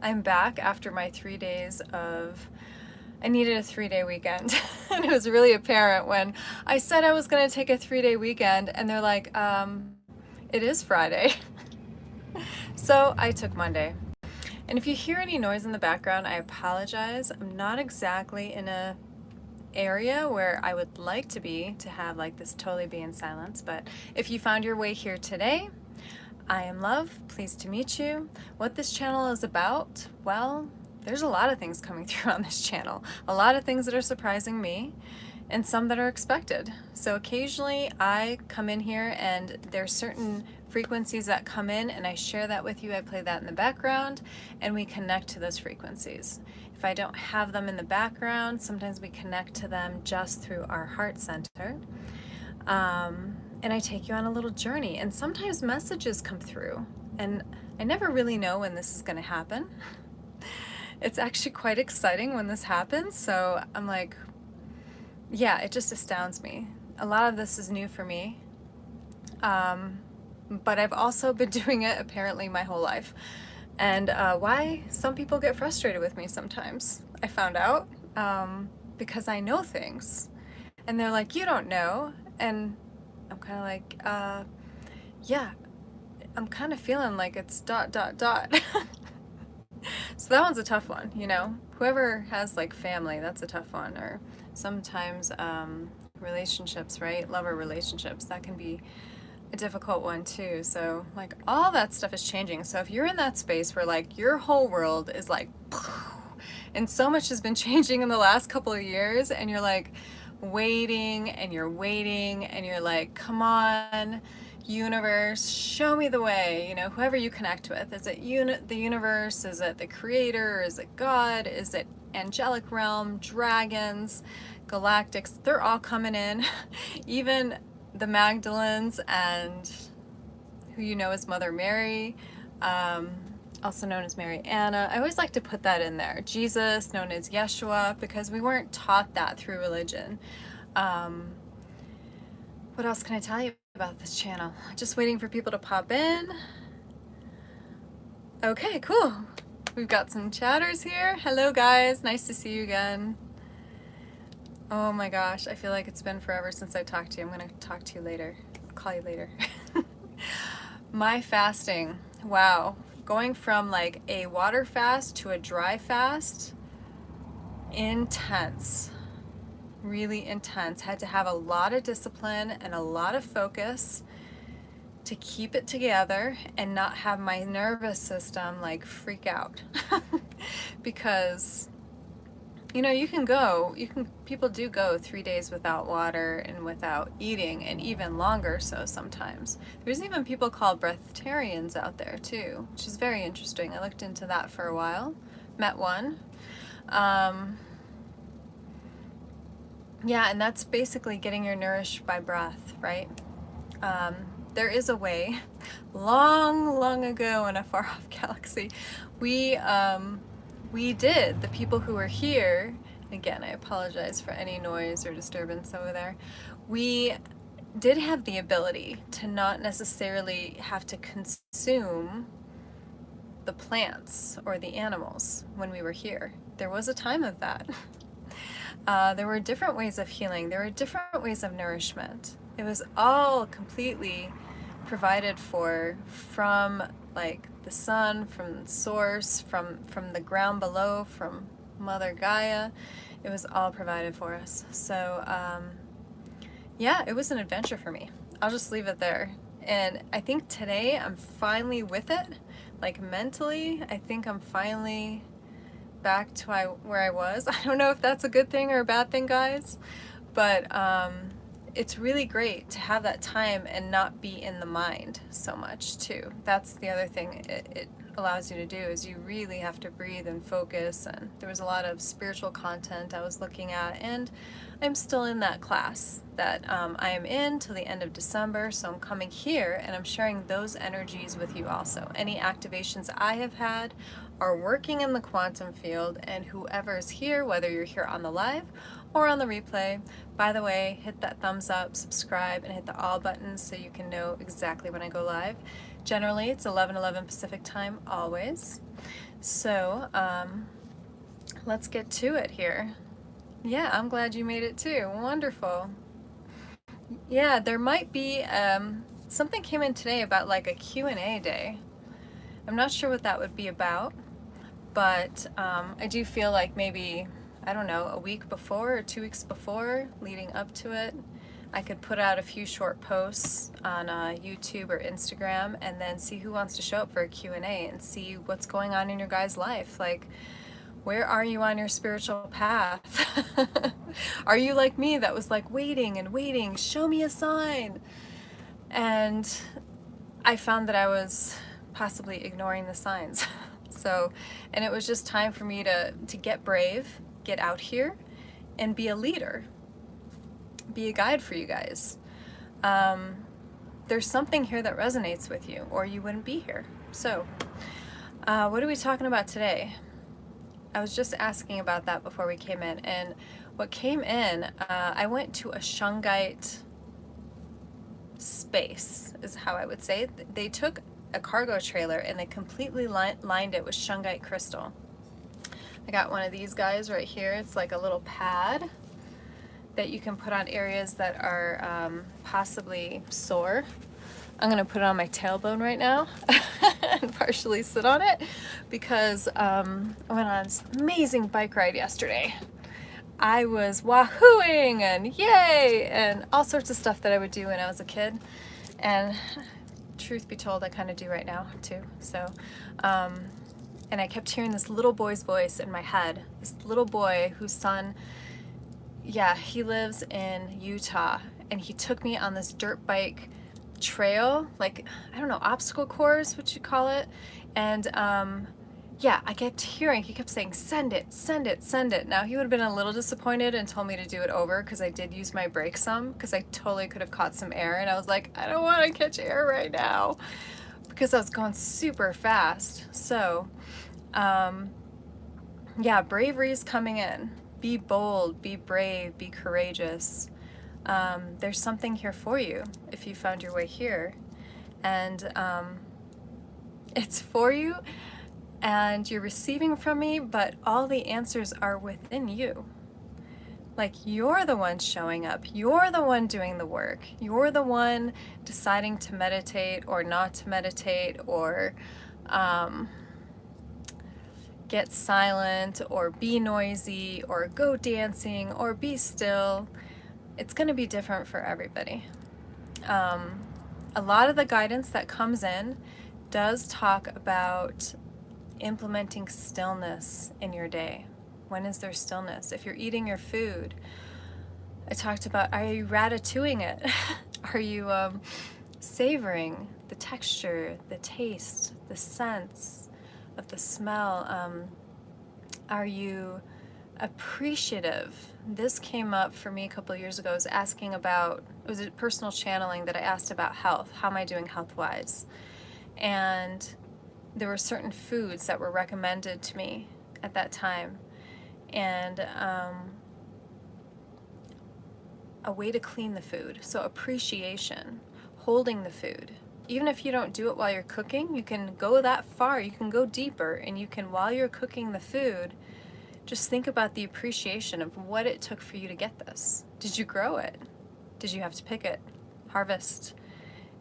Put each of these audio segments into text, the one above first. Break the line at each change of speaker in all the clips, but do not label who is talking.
I'm back after my 3 days of, I needed a 3-day weekend. And it was really apparent when I said I was going to take a 3-day weekend, and they're like, it is Friday. So I took Monday. And if you hear any noise in the background, I apologize. I'm not exactly in a area where I would like to be to have like this totally be in silence, but if you found your way here today, I am Love, pleased to meet you. What this channel is about, well, there's a lot of things coming through on this channel. A lot of things that are surprising me and some that are expected. So occasionally I come in here and there's certain frequencies that come in and I share that with you. I play that in the background and we connect to those frequencies. If I don't have them in the background, sometimes we connect to them just through our heart center. And I take you on a little journey, and sometimes messages come through and I never really know when this is going to happen. It's actually quite exciting when this happens, so I'm like, yeah, it just astounds me. A lot of this is new for me, but I've also been doing it apparently my whole life. And why some people get frustrated with me sometimes, I found out, because I know things and they're like, you don't know. And I'm kind of like, yeah, I'm kind of feeling like it's ... So that one's a tough one, you know. Whoever has like family, that's a tough one. Or sometimes relationships, right? Lover relationships, that can be a difficult one too. So like all that stuff is changing. So if you're in that space where like your whole world is like, and so much has been changing in the last couple of years, and you're like waiting and you're waiting and you're like, come on, universe, show me the way. You know, whoever you connect with, is it the universe, is it the creator, is it God, is it angelic realm, dragons, galactics? They're all coming in. Even the Magdalens, and who you know as Mother Mary, also known as Mary Anna. I always like to put that in there. Jesus, known as Yeshua, because we weren't taught that through religion. What else can I tell you about this channel? Just waiting for people to pop in. Okay, cool. We've got some chatters here. Hello guys, nice to see you again. Oh my gosh, I feel like it's been forever since I talked to you. I'm gonna talk to you later. I'll call you later. My fasting, wow. Going from like a water fast to a dry fast, intense, really intense. Had to have a lot of discipline and a lot of focus to keep it together and not have my nervous system like freak out. Because you know, people do go 3 days without water and without eating, and even longer so sometimes. There's even people called breatharians out there too, which is very interesting. I looked into that for a while, met one. Yeah, and that's basically getting your nourished by breath, right? There is a way. Long ago in a far off galaxy, we did, the people who were here, again, I apologize for any noise or disturbance over there, we did have the ability to not necessarily have to consume the plants or the animals when we were here. There was a time of that. There were different ways of healing. There were different ways of nourishment. It was all completely provided for from like the sun, from source, from the ground below, from Mother Gaia. It was all provided for us. So yeah, it was an adventure for me. I'll just leave it there. And I think today I'm finally with it. Like mentally, I think I'm finally back to where I was. I don't know if that's a good thing or a bad thing, guys, but it's really great to have that time and not be in the mind so much too. That's the other thing it allows you to do, is you really have to breathe and focus. And there was a lot of spiritual content I was looking at, and I'm still in that class that I am in till the end of December. So I'm coming here and I'm sharing those energies with you also. Any activations I have had are working in the quantum field, and whoever's here, whether you're here on the live or on the replay, by the way, hit that thumbs up, subscribe, and hit the all buttons so you can know exactly when I go live. Generally, it's 11:11 Pacific time, always. So, let's get to it here. Yeah, I'm glad you made it too. Wonderful. Yeah, there might be, something came in today about like a Q&A day. I'm not sure what that would be about, but I do feel like maybe, I don't know, a week before or 2 weeks before, leading up to it, I could put out a few short posts on YouTube or Instagram and then see who wants to show up for a Q&A and see what's going on in your guys' life. Like, where are you on your spiritual path? Are you like me that was like waiting and waiting, show me a sign? And I found that I was possibly ignoring the signs. So, and it was just time for me to get brave, get out here, and be a leader, be a guide for you guys. There's something here that resonates with you, or you wouldn't be here. So, what are we talking about today? I was just asking about that before we came in, and what came in, I went to a Shungite space, is how I would say it. They took a cargo trailer and they completely lined it with Shungite crystal. I got one of these guys right here. It's like a little pad that you can put on areas that are possibly sore. I'm gonna put it on my tailbone right now and partially sit on it because I went on this amazing bike ride yesterday. I was wahooing and yay and all sorts of stuff that I would do when I was a kid. And truth be told, I kind of do right now too. So, and I kept hearing this little boy's voice in my head. This little boy whose son, yeah, he lives in Utah, and he took me on this dirt bike trail, like, I don't know, obstacle course, what you call it. And yeah, I kept hearing, he kept saying, send it, send it, send it. Now, he would have been a little disappointed and told me to do it over because I did use my brakes some, because I totally could have caught some air. And I was like, I don't want to catch air right now because I was going super fast. So, yeah, bravery is coming in. Be bold, be brave, be courageous. There's something here for you if you found your way here. And it's for you, and you're receiving from me, but all the answers are within you. Like, you're the one showing up. You're the one doing the work. You're the one deciding to meditate or not to meditate, or get silent, or be noisy, or go dancing, or be still. It's going to be different for everybody. A lot of the guidance that comes in does talk about implementing stillness in your day. When is there stillness? If you're eating your food, I talked about, are you ratatouing it? Are you savoring the texture, the taste, the sense of the smell? Are you appreciative? This came up for me a couple of years ago. I was asking about, it was a personal channeling that I asked about health. How am I doing health-wise? And there were certain foods that were recommended to me at that time. And a way to clean the food. So appreciation, holding the food. Even if you don't do it while you're cooking, you can go that far, you can go deeper, and you can, while you're cooking the food, just think about the appreciation of what it took for you to get this. Did you grow it? Did you have to pick it? Harvest?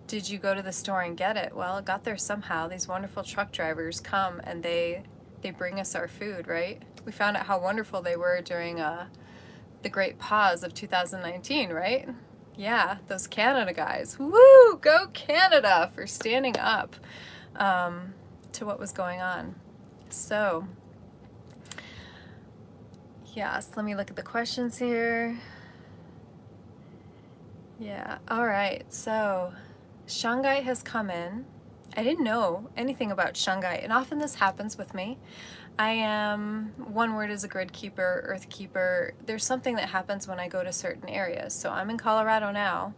Did you go to the store and get it? Well, it got there somehow. These wonderful truck drivers come and they bring us our food, right? We found out how wonderful they were during the great pause of 2019, right? Yeah, those Canada guys. Woo! Go Canada for standing up to what was going on. So, yes, let me look at the questions here. Yeah, all right, so Shungite has come in. I didn't know anything about Shungite, and often this happens with me. I am, one word is a grid keeper, earth keeper. There's something that happens when I go to certain areas. So I'm in Colorado now.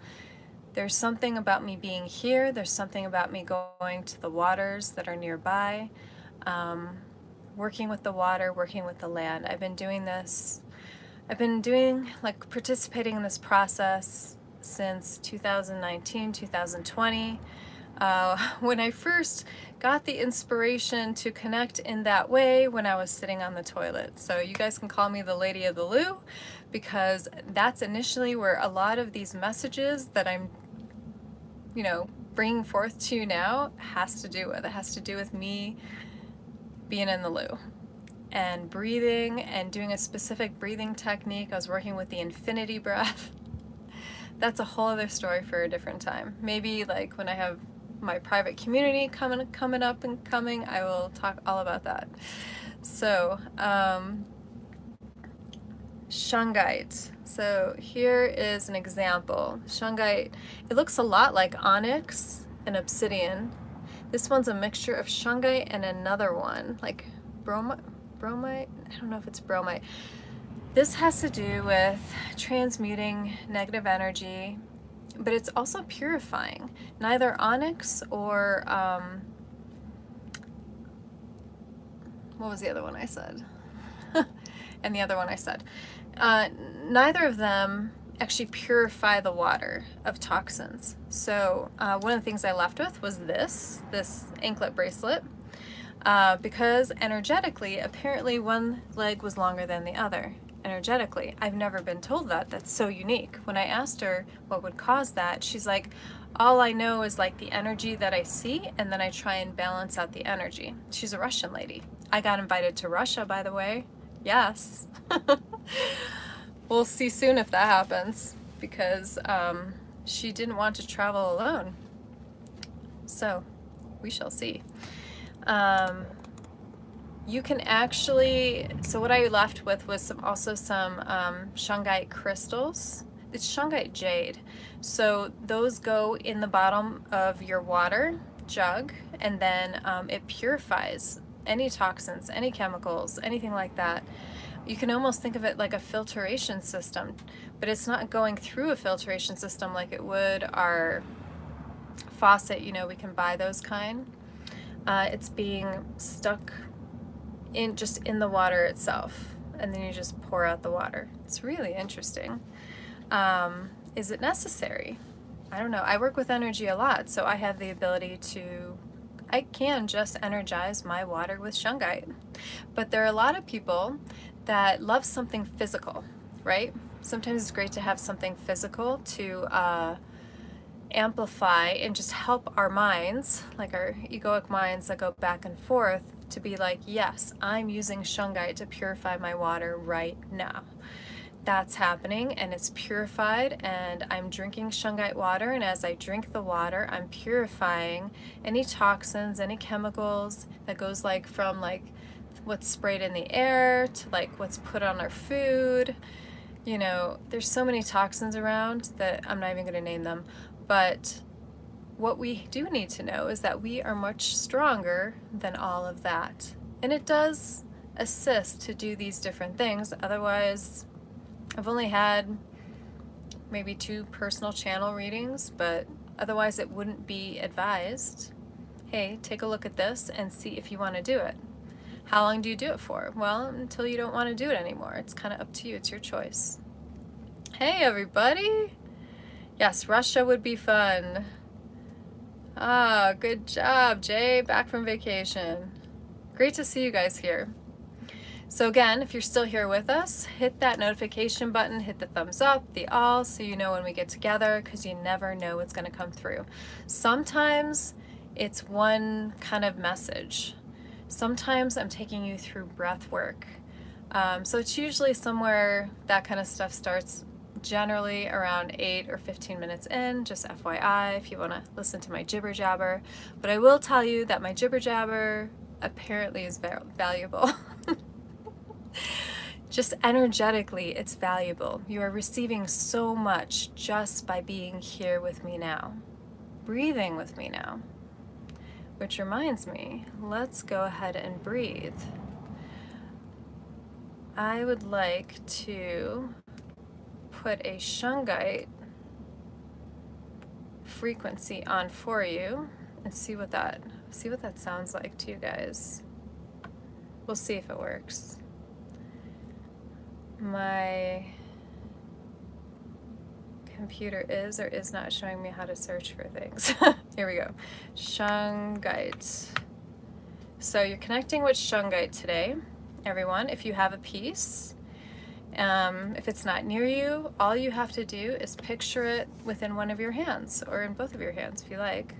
There's something about me being here. There's something about me going to the waters that are nearby, working with the water, working with the land. I've been doing this, participating in this process since 2019, 2020. When I first got the inspiration to connect in that way when I was sitting on the toilet. So you guys can call me the Lady of the Loo, because that's initially where a lot of these messages that I'm, you know, bringing forth to you now has to do with. It has to do with me being in the loo and breathing and doing a specific breathing technique. I was working with the infinity breath. That's a whole other story for a different time. Maybe like when I have my private community coming up and coming, I will talk all about that. So, Shungite. So here is an example. Shungite, it looks a lot like onyx and obsidian. This one's a mixture of shungite and another one, like bromite? I don't know if it's bromite. This has to do with transmuting negative energy, but it's also purifying. Neither onyx or, what was the other one I said? And the other one I said. Neither of them actually purify the water of toxins. So one of the things I left with was this anklet bracelet, because energetically, apparently one leg was longer than the other. Energetically, I've never been told that. That's so unique. When I asked her what would cause that, she's like, all I know is like the energy that I see, and then I try and balance out the energy. She's a Russian lady. I got invited to Russia, by the way. Yes. We'll see soon if that happens, because she didn't want to travel alone. So we shall see. You can actually, so what I left with was also some Shungite crystals. It's Shungite jade. So those go in the bottom of your water jug, and then it purifies any toxins, any chemicals, anything like that. You can almost think of it like a filtration system, but it's not going through a filtration system like it would our faucet. You know, we can buy those kind. It's being stuck in just in the water itself, and then you just pour out the water. It's really interesting. Is it necessary? I don't know. I work with energy a lot, so I have the ability to, I can just energize my water with shungite. But there are a lot of people that love something physical, right? Sometimes it's great to have something physical to amplify and just help our minds, like our egoic minds that go back and forth, to be like, yes, I'm using shungite to purify my water right now. That's happening, and it's purified, and I'm drinking shungite water, and as I drink the water, I'm purifying any toxins, any chemicals that goes like from like what's sprayed in the air to like what's put on our food. You know, there's so many toxins around that I'm not even going to name them. But what we do need to know is that we are much stronger than all of that. And it does assist to do these different things. Otherwise, I've only had maybe 2 personal channel readings, but otherwise it wouldn't be advised. Hey, take a look at this and see if you want to do it. How long do you do it for? Well, until you don't want to do it anymore. It's kind of up to you. It's your choice. Hey, everybody. Yes, Russia would be fun. Ah, good job, Jay. Back from vacation. Great to see you guys here. So again, if you're still here with us, hit that notification button, hit the thumbs up, the all, so you know when we get together, because you never know what's going to come through. Sometimes it's one kind of message. Sometimes I'm taking you through breath work. So it's usually somewhere that kind of stuff starts, generally around 8 or 15 minutes in, just FYI if you want to listen to my jibber jabber. But I will tell you that my jibber jabber apparently is valuable. Just energetically, it's valuable. You are receiving so much just by being here with me now, breathing with me now. Which reminds me, let's go ahead and breathe. I would like to put a shungite frequency on for you and see what that sounds like to you guys. We'll see if it works. My computer is or is not showing me how to search for things. Here we go. Shungite. So you're connecting with Shungite today, everyone. If you have a piece, if it's not near you, all you have to do is picture it within one of your hands, or in both of your hands if you like.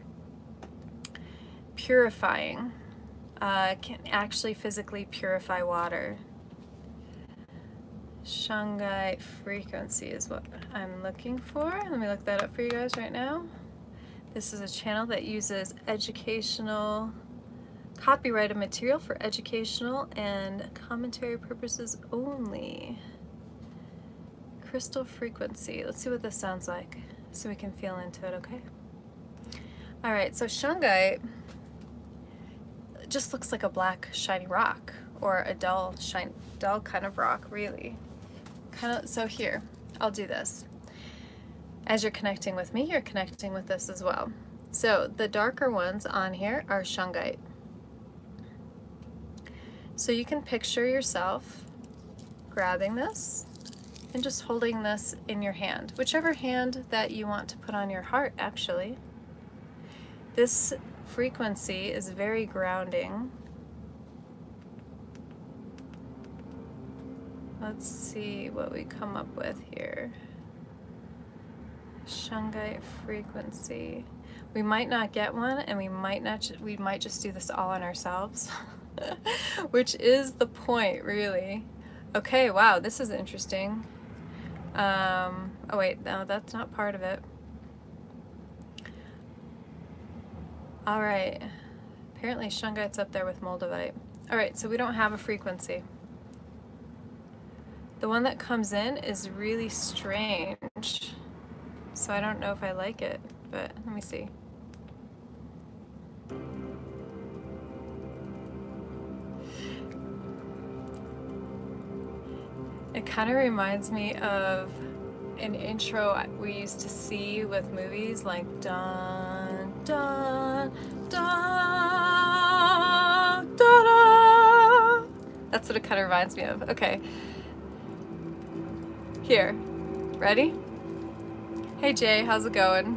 Purifying. Can actually physically purify water. Shungite frequency is what I'm looking for. Let me look that up for you guys right now. This is a channel that uses educational, copyrighted material for educational and commentary purposes only. Crystal frequency. Let's see what this sounds like so we can feel into it, okay? All right, so Shungite just looks like a black shiny rock, or a dull kind of rock, really. So here, I'll do this. As you're connecting with me, you're connecting with this as well. So the darker ones on here are Shungite. So you can picture yourself grabbing this and just holding this in your hand, whichever hand that you want to put on your heart, actually. This frequency is very grounding. Let's see what we come up with here. Shungite frequency. We might not get one, and we might just do this all on ourselves, which is the point, really. Okay, wow, this is interesting. Oh wait, no, that's not part of it. All right, apparently Shungite's up there with Moldavite. All right, so we don't have a frequency. The one that comes in is really strange, so I don't know if I like it, but let me see. It kind of reminds me of an intro we used to see with movies like dun dun dun dun dun. That's what it kind of reminds me of. Okay. Here. Ready? Hey Jay, how's it going?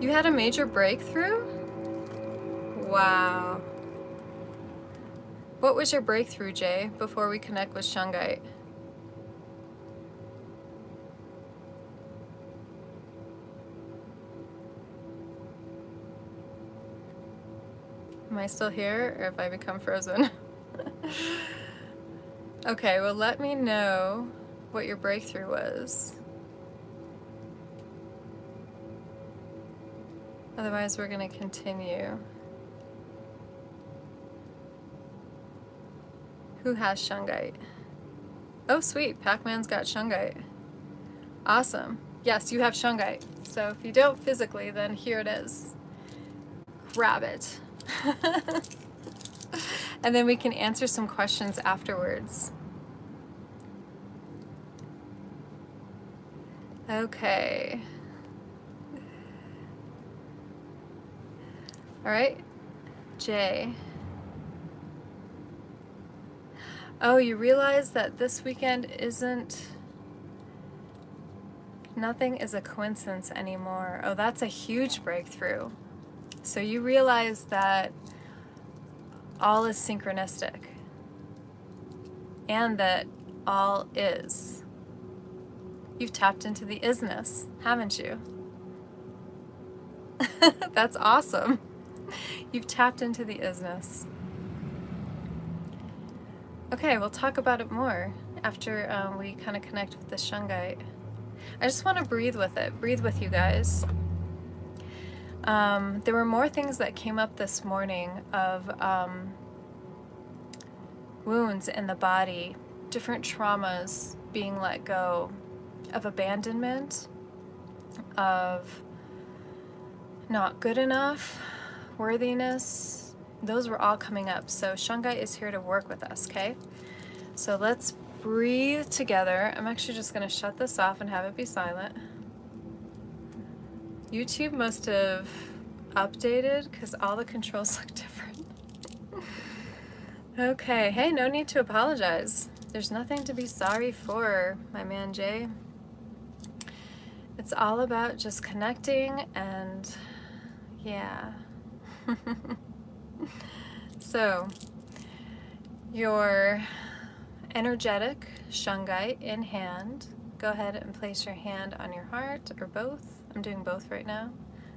You had a major breakthrough? Wow. What was your breakthrough, Jay, before we connect with Shungite? Am I still here, or have I become frozen? Okay, well, let me know what your breakthrough was. Otherwise, we're going to continue. Who has Shungite? Oh, sweet. Pac-Man's got Shungite. Awesome. Yes, you have Shungite. So if you don't physically, then here it is. Grab it. And then we can answer some questions afterwards. Okay. All right, Jay. Oh, you realize that this weekend nothing is a coincidence anymore. Oh, that's a huge breakthrough. So you realize that all is synchronistic, and that all is. You've tapped into the isness, haven't you? That's awesome. You've tapped into the isness. Okay, we'll talk about it more after we kind of connect with the Shungite. I just want to breathe with it, breathe with you guys. There were more things that came up this morning of wounds in the body, different traumas being let go, of abandonment, of not good enough, worthiness. Those were all coming up. So Shungite is here to work with us, okay? So let's breathe together. I'm actually just going to shut this off and have it be silent. YouTube must have updated because all the controls look different. Okay, hey, no need to apologize. There's nothing to be sorry for, my man Jay. It's all about just connecting and yeah. So, your energetic Shungite in hand, go ahead and place your hand on your heart or both. I'm doing both right now.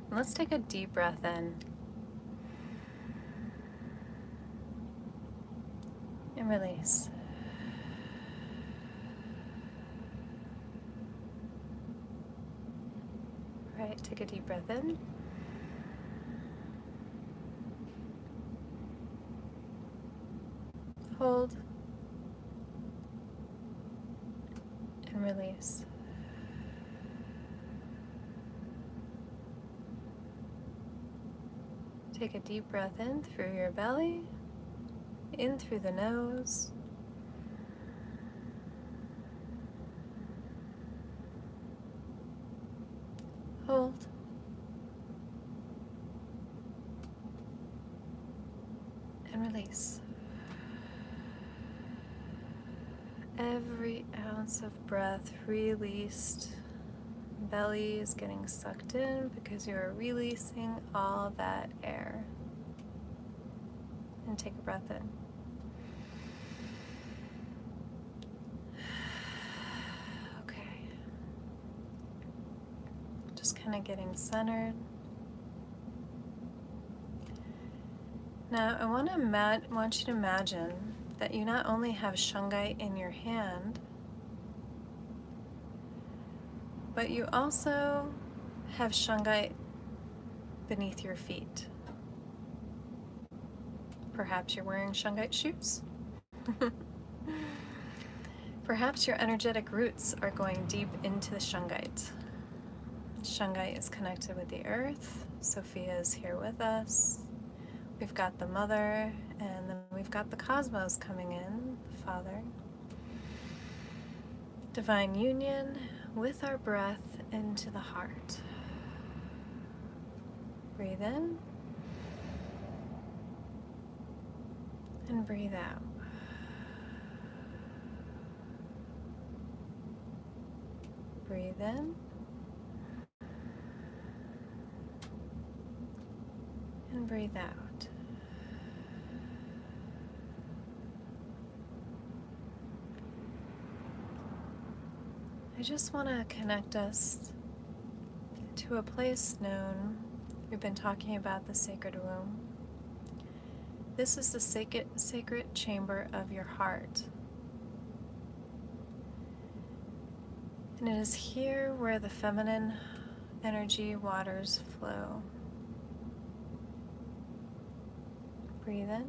And let's take a deep breath in and release. All right, take a deep breath in. Hold and release. Take a deep breath in through your belly, in through the nose. Hold. And release. Every ounce of breath released. Belly is getting sucked in because you are releasing all that air. And take a breath in. Okay. Just kind of getting centered. Now I want you to imagine that you not only have Shungite in your hand, but you also have Shungite beneath your feet. Perhaps you're wearing Shungite shoes. Perhaps your energetic roots are going deep into the Shungite. Shungite is connected with the earth. Sophia is here with us. We've got the Mother, and then we've got the cosmos coming in, the Father. Divine union with our breath into the heart. Breathe in and breathe out. Breathe in and breathe out. I just want to connect us to a place known. We've been talking about the sacred womb. This is the sacred chamber of your heart. And it is here where the feminine energy waters flow. Breathe in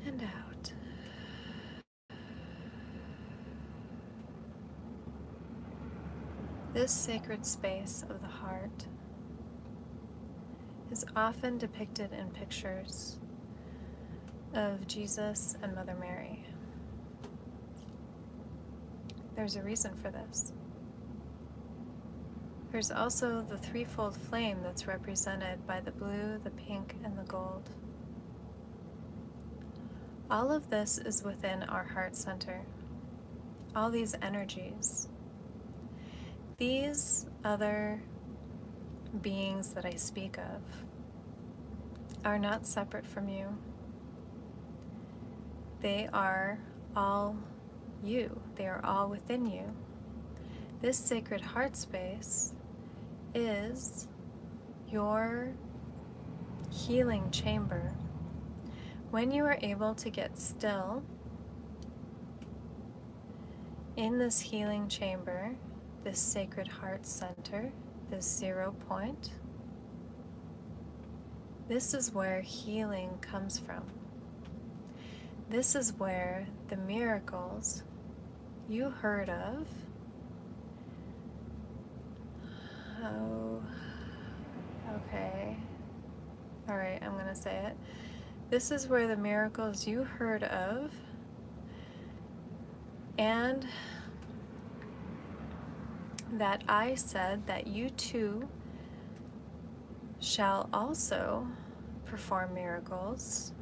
and out. This sacred space of the heart is often depicted in pictures of Jesus and Mother Mary. There's a reason for this. There's also the threefold flame that's represented by the blue, the pink, and the gold. All of this is within our heart center. All these energies. These other beings that I speak of are not separate from you. They are all you. They are all within you. This sacred heart space is your healing chamber. When you are able to get still in this healing chamber, this sacred heart center, this 0 point, this is where healing comes from. This is where the miracles you heard of, oh, okay, all right, I'm gonna say it. This is where the miracles you heard of and that I said that you too shall also perform miracles.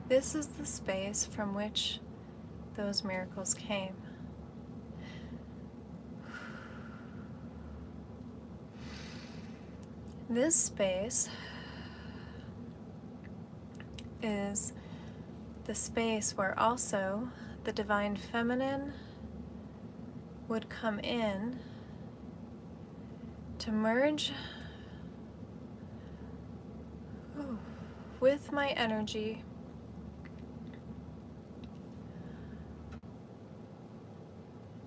This is the space from which those miracles came. This space is the space where also the divine feminine would come in to merge with my energy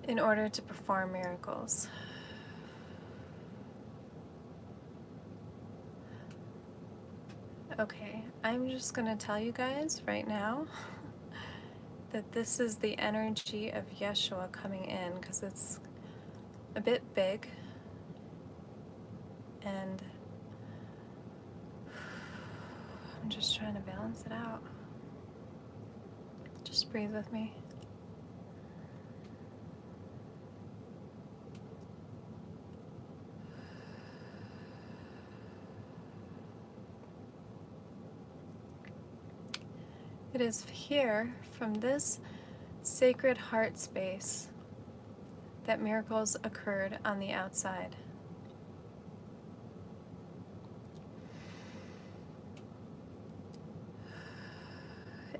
in order to perform miracles. Okay, I'm just going to tell you guys right now that this is the energy of Yeshua coming in, because it's a bit big, and I'm just trying to balance it out. Just breathe with me. It is here, from this sacred heart space, that miracles occurred on the outside.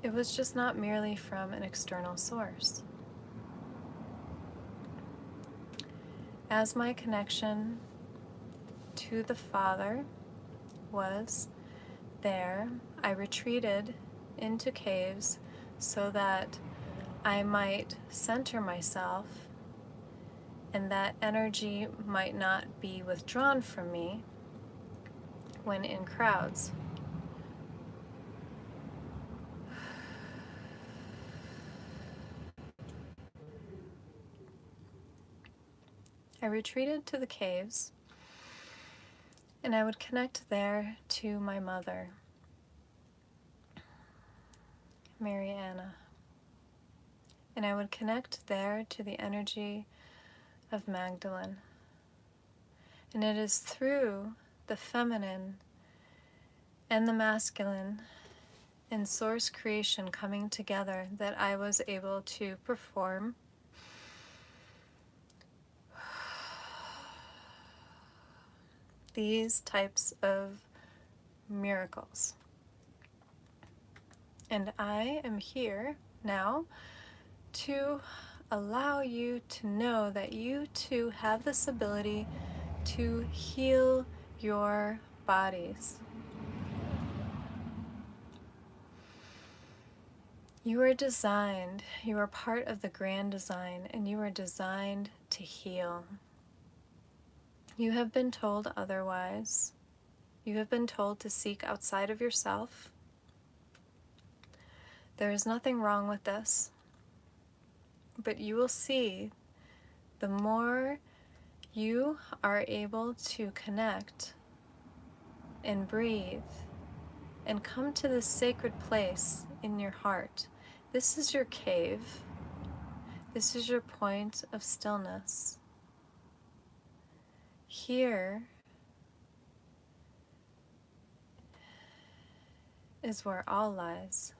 It was just not merely from an external source. As my connection to the Father was there, I retreated into caves so that I might center myself and that energy might not be withdrawn from me when in crowds. I retreated to the caves, and I would connect there to my mother, Mary Anna. And I would connect there to the energy of Magdalene. And it is through the feminine and the masculine in source creation coming together that I was able to perform these types of miracles. And I am here now to allow you to know that you too have this ability to heal your bodies. You are designed, you are part of the grand design, and you are designed to heal. You have been told otherwise. You have been told to seek outside of yourself. There is nothing wrong with this, but you will see the more you are able to connect and breathe and come to this sacred place in your heart. This is your cave. This is your point of stillness. Here is where all lies.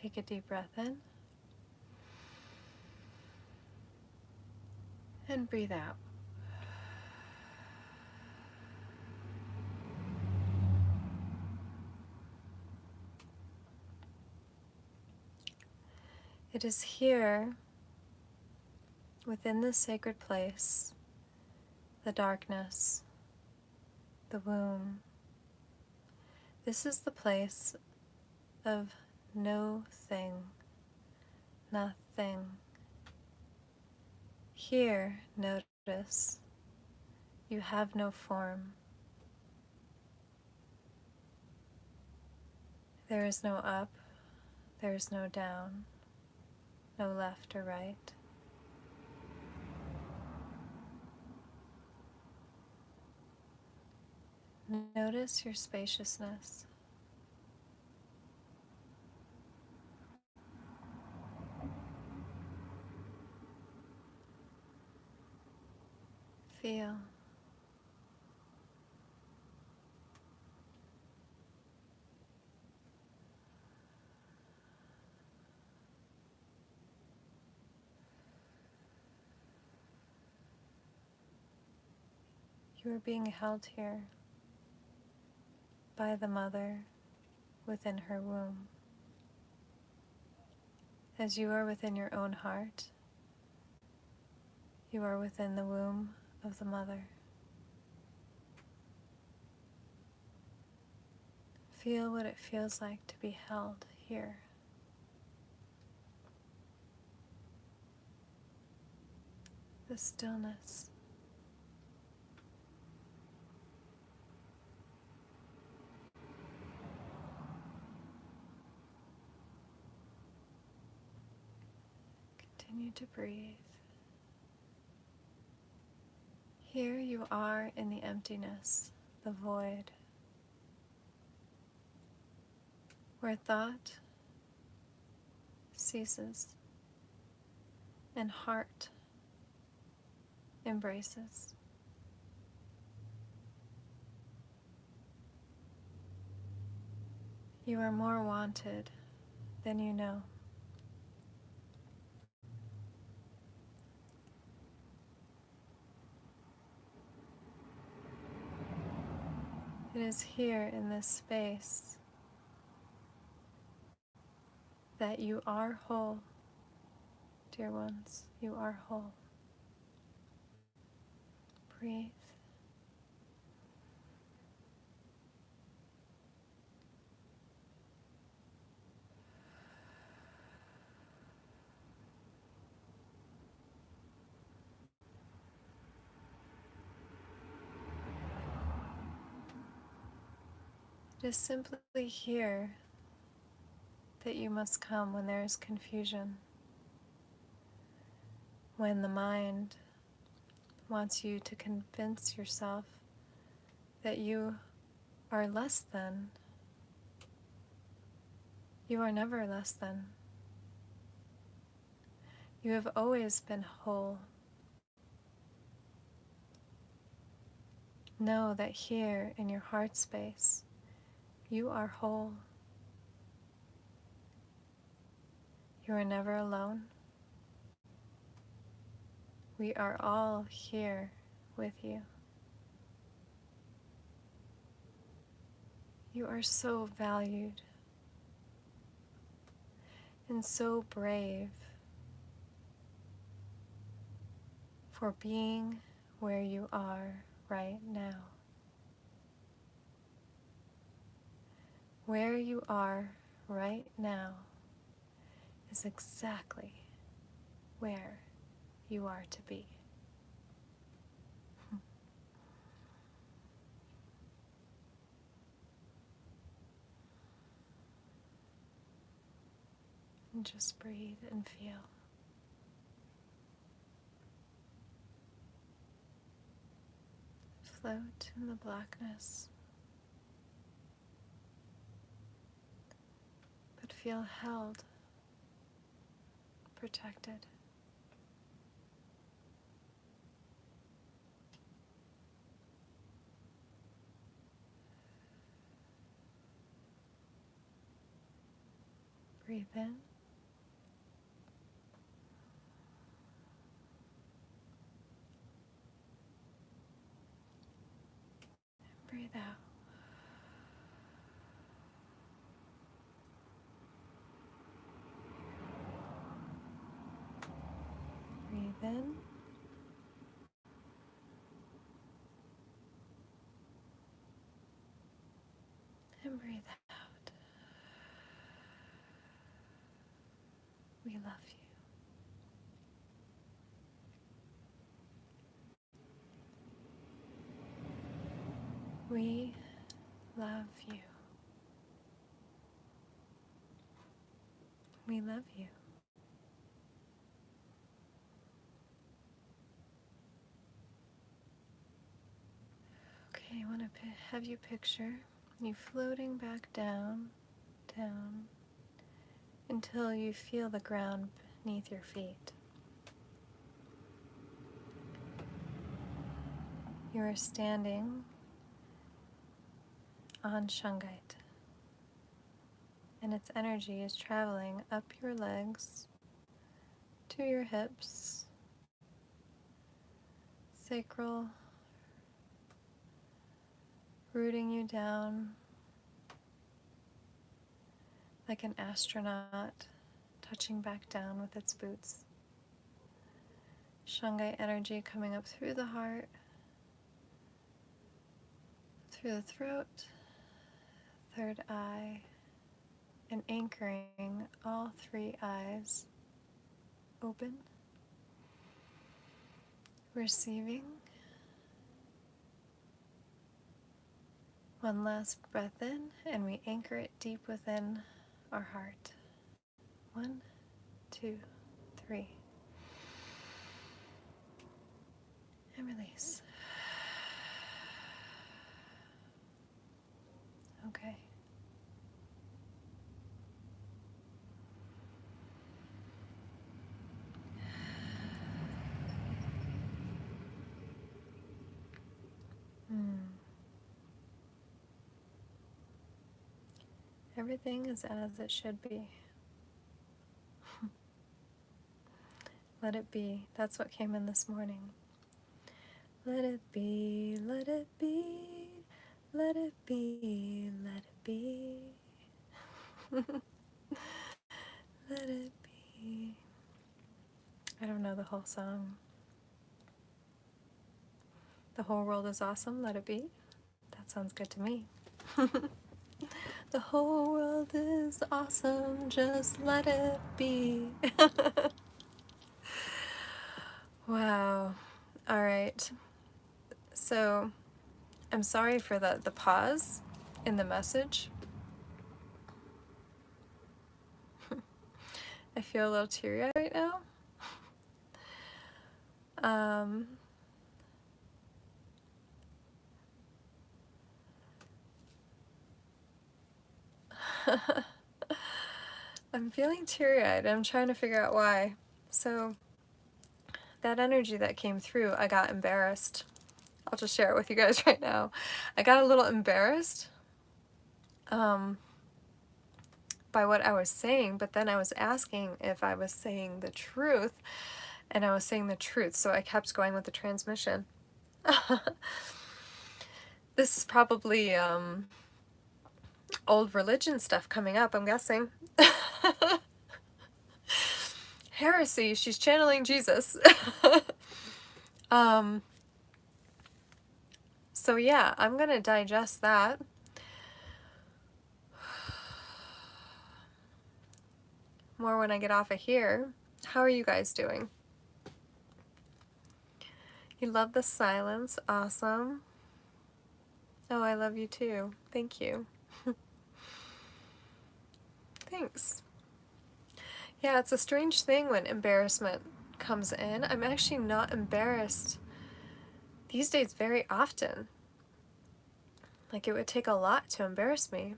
Take a deep breath in and breathe out. It is here, within this sacred place, the darkness, the womb. This is the place of no thing, nothing. Here, notice, you have no form. There is no up, there is no down, no left or right. Notice your spaciousness. Feel. You are being held here by the mother within her womb. As you are within your own heart, you are within the womb of the mother. Feel what it feels like to be held here. The stillness. Continue to breathe. Here you are in the emptiness, the void, where thought ceases and heart embraces. You are more wanted than you know. It is here in this space that you are whole, dear ones. You are whole. Breathe. It is simply here that you must come when there is confusion, when the mind wants you to convince yourself that you are less than. You are never less than. You have always been whole. Know that here in your heart space, you are whole. You are never alone. We are all here with you. You are so valued and so brave for being where you are right now. Where you are right now is exactly where you are to be. And just breathe and feel. Float in the blackness, but feel held, protected. Breathe in. Breathe out. Breathe in. And breathe out. We love you. We love you. We love you. Okay, I want to have you picture you floating back down, down, until you feel the ground beneath your feet. You are standing on Shungite, and its energy is traveling up your legs to your hips, sacral, rooting you down like an astronaut touching back down with its boots. Shungite energy coming up through the heart, through the throat, third eye, and anchoring all three eyes open, receiving. One last breath in, and we anchor it deep within our heart. 1, 2, 3. And release. Okay. Everything is as it should be. Let it be. That's what came in this morning. Let it be, let it be, let it be, let it be. Let it be. I don't know the whole song. The whole world is awesome, let it be. That sounds good to me. The whole world is awesome, just let it be. Wow. All right. So I'm sorry for the pause in the message. I feel a little teary-eyed right now. I'm feeling teary-eyed. I'm trying to figure out why. So that energy that came through, I got embarrassed. I'll just share it with you guys right now. I got a little embarrassed by what I was saying, but then I was asking if I was saying the truth, and I was saying the truth, so I kept going with the transmission. This is probably old religion stuff coming up, I'm guessing. Heresy, she's channeling Jesus. So yeah, I'm gonna digest that. More when I get off of here. How are you guys doing? You love the silence. Awesome. Oh, I love you too. Thank you. Thanks. Yeah, it's a strange thing when embarrassment comes in. I'm actually not embarrassed these days very often. Like, it would take a lot to embarrass me.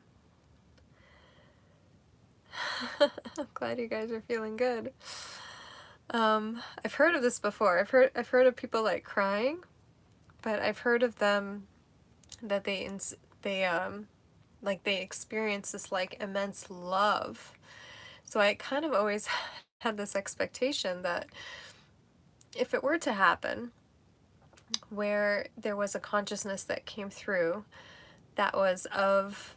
I'm glad you guys are feeling good. I've heard of this before. I've heard of people like crying, but I've heard of them that they experience this like immense love. So I kind of always had this expectation that if it were to happen, where there was a consciousness that came through that was of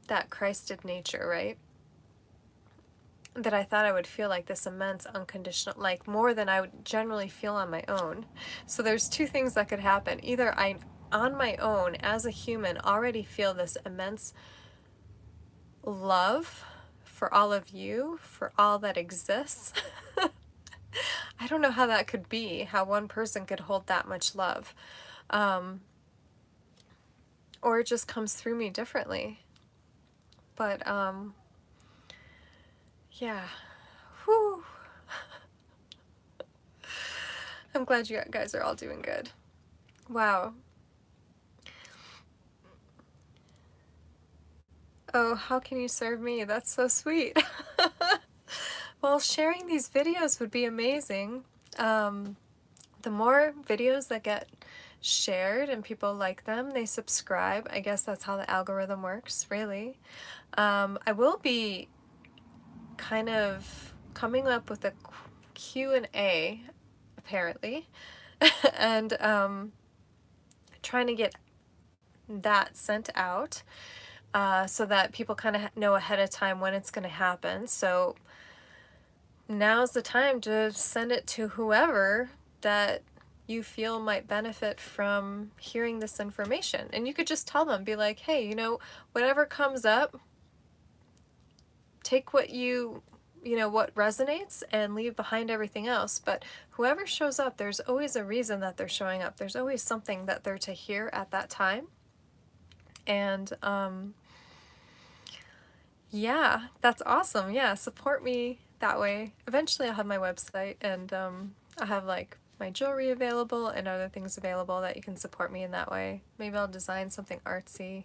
that Christed nature, right? That I thought I would feel like this immense unconditional, like more than I would generally feel on my own. So there's two things that could happen. Either I, on my own, as a human, already feel this immense love for all of you, for all that exists. I don't know how that could be, how one person could hold that much love. Or it just comes through me differently. But, yeah. Whew. I'm glad you guys are all doing good. Wow. Oh, how can you serve me? That's so sweet. Well, sharing these videos would be amazing. The more videos that get shared and people like them, they subscribe. I guess that's how the algorithm works, really. I will be kind of coming up with a Q&A, apparently, and trying to get that sent out so that people kind of know ahead of time when it's going to happen. So now's the time to send it to whoever that you feel might benefit from hearing this information. And you could just tell them, be like, hey, you know, whatever comes up, take what what resonates and leave behind everything else. But whoever shows up, there's always a reason that they're showing up. There's always something that they're to hear at that time. And yeah, that's awesome. Yeah, support me that way. Eventually I'll have my website, and I'll have like my jewelry available and other things available that you can support me in that way. Maybe I'll design something artsy.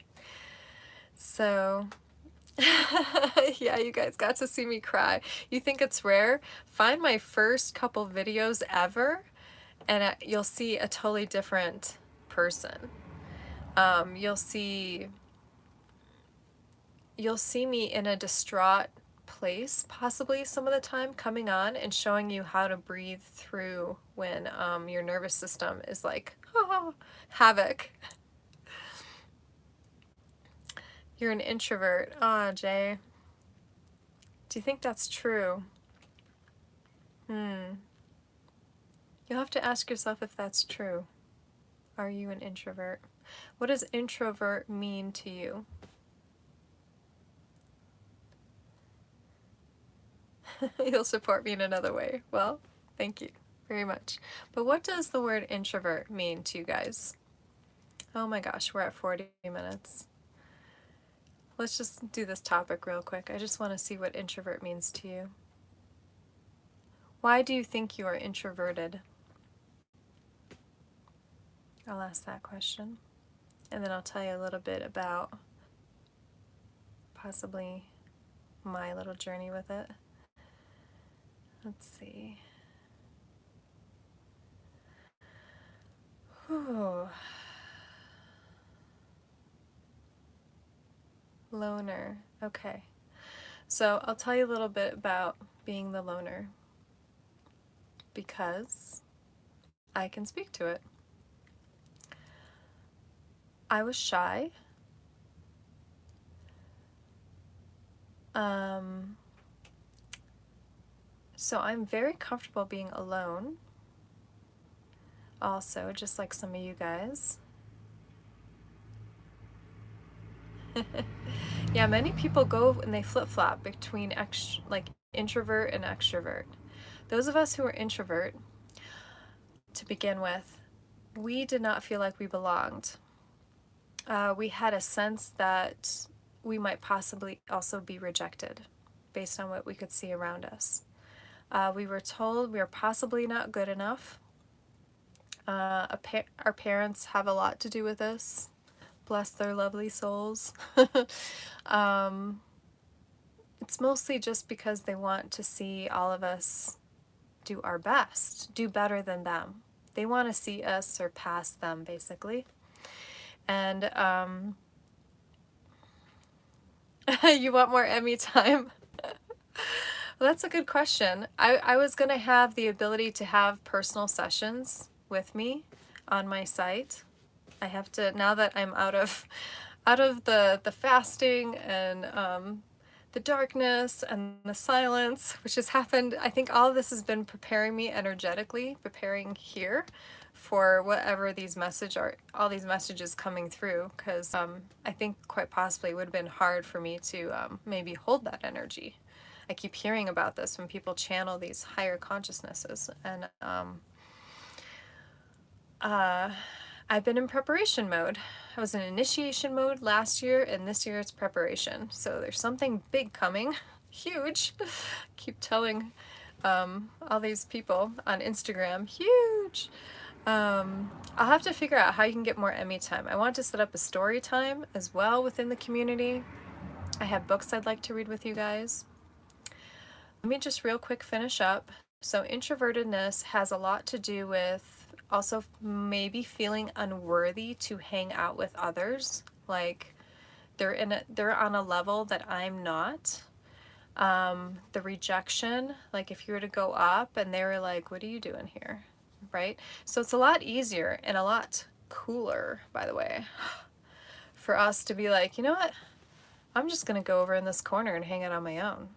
So yeah, you guys got to see me cry. You think it's rare? Find my first couple videos ever, and you'll see a totally different person. You'll see me in a distraught place, possibly some of the time, coming on and showing you how to breathe through when your nervous system is like, havoc. You're an introvert. Ah, Jay. Do you think that's true? You'll have to ask yourself if that's true. Are you an introvert? What does introvert mean to you? You'll support me in another way. Well, thank you very much. But what does the word introvert mean to you guys? Oh my gosh, we're at 40 minutes. Let's just do this topic real quick. I just want to see what introvert means to you. Why do you think you are introverted? I'll ask that question. And then I'll tell you a little bit about possibly my little journey with it. Let's see. Whew. Loner. Okay. So I'll tell you a little bit about being the loner, because I can speak to it. I was shy. So I'm very comfortable being alone. Also, just like some of you guys. Yeah, many people go and they flip-flop between introvert and extrovert. Those of us who are introvert, to begin with, we did not feel like we belonged. We had a sense that we might possibly also be rejected based on what we could see around us. We were told we were possibly not good enough. Our parents have a lot to do with this. Bless their lovely souls. It's mostly just because they want to see all of us do our best, do better than them. They want to see us surpass them, basically. And you want more Emmy time? Well, that's a good question. I was going to have the ability to have personal sessions with me on my site. I have to, now that I'm out of the fasting and the darkness and the silence, which has happened, I think all of this has been preparing me energetically, preparing here for whatever these all these messages coming through, because I think quite possibly it would have been hard for me to maybe hold that energy. I keep hearing about this when people channel these higher consciousnesses, and I've been in preparation mode. I was in initiation mode last year, and this year it's preparation. So there's something big coming, huge. Keep telling all these people on Instagram, huge. I'll have to figure out how you can get more Emmy time. I want to set up a story time as well within the community. I have books I'd like to read with you guys. Let me just real quick finish up. So introvertedness has a lot to do with also maybe feeling unworthy to hang out with others. Like they're on a level that I'm not. The rejection, like if you were to go up and they were like, what are you doing here? Right? So it's a lot easier and a lot cooler, by the way, for us to be like, you know what, I'm just gonna go over in this corner and hang out on my own.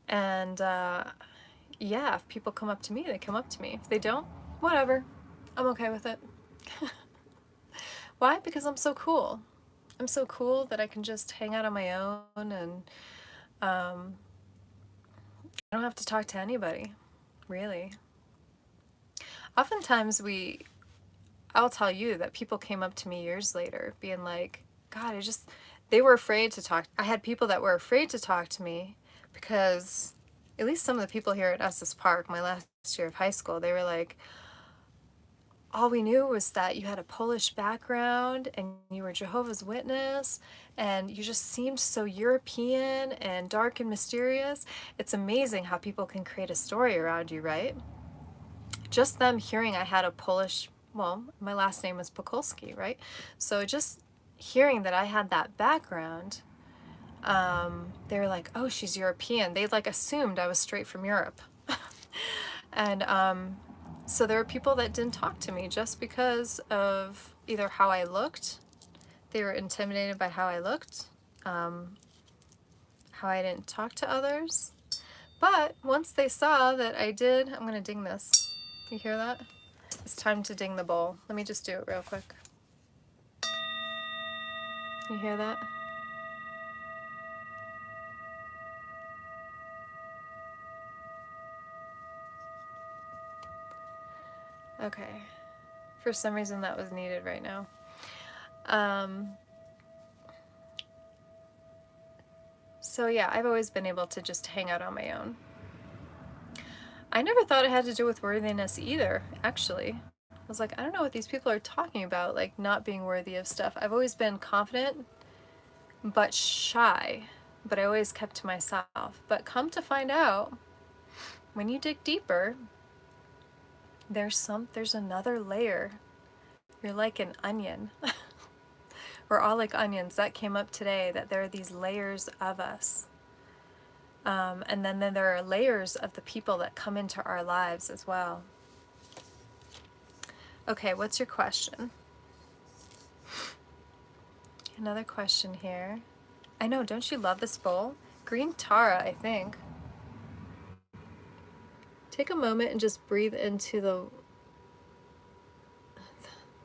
And yeah, if people come up to me, they come up to me. If they don't, whatever, I'm okay with it. Why? Because I'm so cool. I'm so cool that I can just hang out on my own, and I don't have to talk to anybody, really. Oftentimes I'll tell you that people came up to me years later being like, God, they were afraid to talk. I had people that were afraid to talk to me because at least some of the people here at Estes Park, my last year of high school, they were like, all we knew was that you had a Polish background and you were Jehovah's Witness and you just seemed so European and dark and mysterious. It's amazing how people can create a story around you, right? Just them hearing I had a Polish, well, my last name is Pokolski, right? So just hearing that I had that background, they were like, oh, she's European. They like assumed I was straight from Europe. And so there were people that didn't talk to me just because of either how I looked. They were intimidated by how I looked, how I didn't talk to others. But once they saw that I did, I'm gonna ding this. You hear that? It's time to ding the bowl. Let me just do it real quick. You hear that? Okay. For some reason that was needed right now. So yeah, I've always been able to just hang out on my own. I never thought it had to do with worthiness either, actually. I was like, I don't know what these people are talking about, like not being worthy of stuff. I've always been confident, but shy, but I always kept to myself. But come to find out, when you dig deeper, there's another layer. You're like an onion. We're all like onions. That came up today, that there are these layers of us. And then there are layers of the people that come into our lives as well. Okay, what's your question? Another question here. I know, don't you love this bowl? Green Tara, I think. Take a moment and just breathe into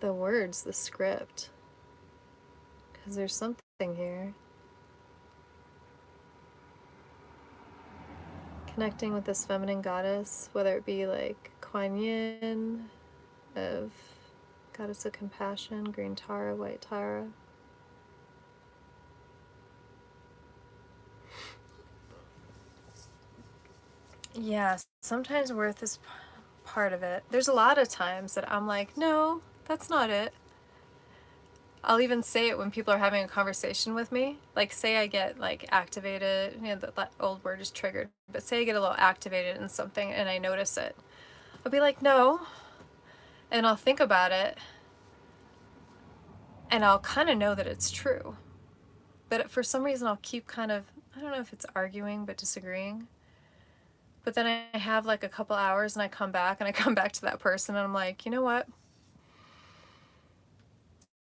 the words, the script. Because there's something here. Connecting with this feminine goddess, whether it be like Kuan Yin, of goddess of compassion, green Tara, white Tara. Yeah, sometimes worth is part of it. There's a lot of times that I'm like, no, that's not it. I'll even say it when people are having a conversation with me. Like, say I get like activated, you know, that old word is triggered, but say I get a little activated in something and I notice it. I'll be like, no, and I'll think about it and I'll kind of know that it's true. But for some reason I'll keep kind of, I don't know if it's arguing, but disagreeing. But then I have like a couple hours and I come back to that person and I'm like, you know what?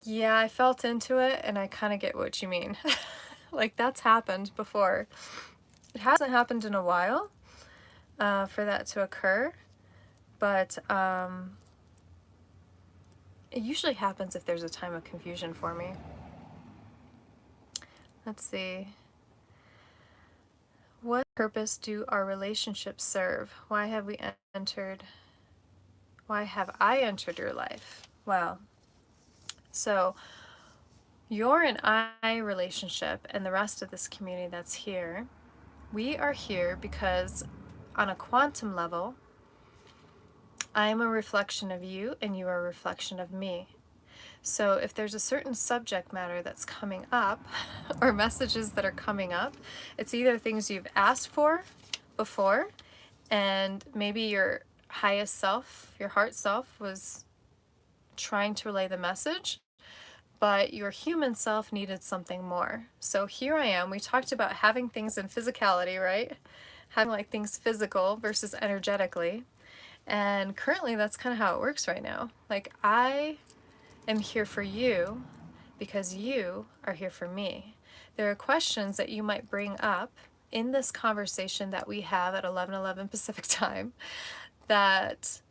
Yeah, I felt into it and I kind of get what you mean. Like, that's happened before. It hasn't happened in a while for that to occur, but it usually happens if there's a time of confusion for me. Let's see. What purpose do our relationships serve? Why have I entered your life? Wow. So your and I relationship and the rest of this community that's here, we are here because on a quantum level, I am a reflection of you and you are a reflection of me. So if there's a certain subject matter that's coming up or messages that are coming up, it's either things you've asked for before and maybe your highest self, your heart self, was trying to relay the message, but your human self needed something more. So here I am. We talked about having things in physicality, right? Having like things physical versus energetically. And currently that's kind of how it works right now. Like, I am here for you because you are here for me. There are questions that you might bring up in this conversation that we have at 11:11 Pacific time that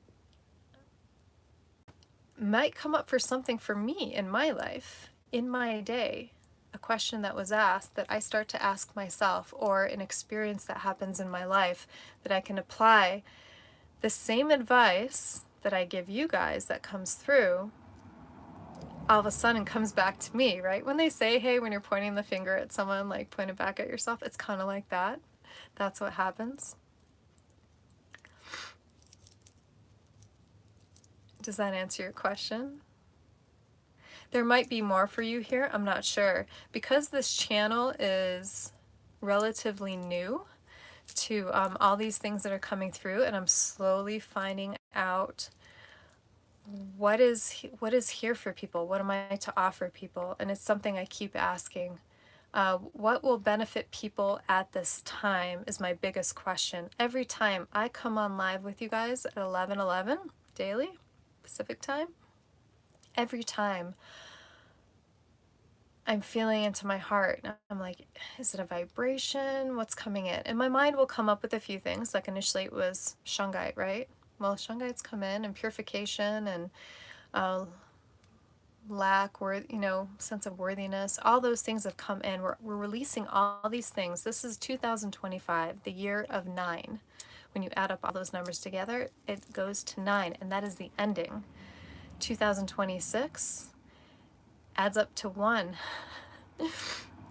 might come up for something for me in my life, in my day, a question that was asked that I start to ask myself, or an experience that happens in my life that I can apply the same advice that I give you guys that comes through, all of a sudden comes back to me, right? When they say, hey, when you're pointing the finger at someone, like point it back at yourself, it's kind of like that. That's what happens. Does that answer your question? There might be more for you here, I'm not sure. Because this channel is relatively new to all these things that are coming through, and I'm slowly finding out what is here for people, what am I to offer people, and it's something I keep asking. What will benefit people at this time is my biggest question. Every time I come on live with you guys at 11:11 daily Pacific time, every time I'm feeling into my heart. I'm like, is it a vibration? What's coming in? And my mind will come up with a few things. Like initially it was Shungite, right? Well, Shungites come in and purification and sense of worthiness. All those things have come in. We're releasing all these things. This is 2025, the year of 9. When you add up all those numbers together, it goes to 9, and that is the ending. 2026 adds up to 1.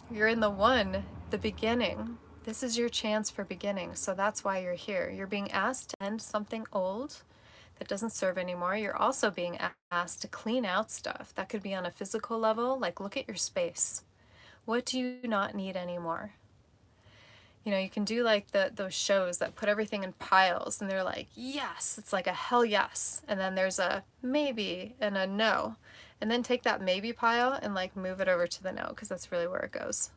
You're in the 1, the beginning. This is your chance for beginning, so that's why you're here. You're being asked to end something old that doesn't serve anymore. You're also being asked to clean out stuff. That could be on a physical level, like look at your space. What do you not need anymore? You know, you can do like those shows that put everything in piles and they're like, yes, it's like a hell yes. And then there's a maybe and a no. And then take that maybe pile and like move it over to the no, because that's really where it goes.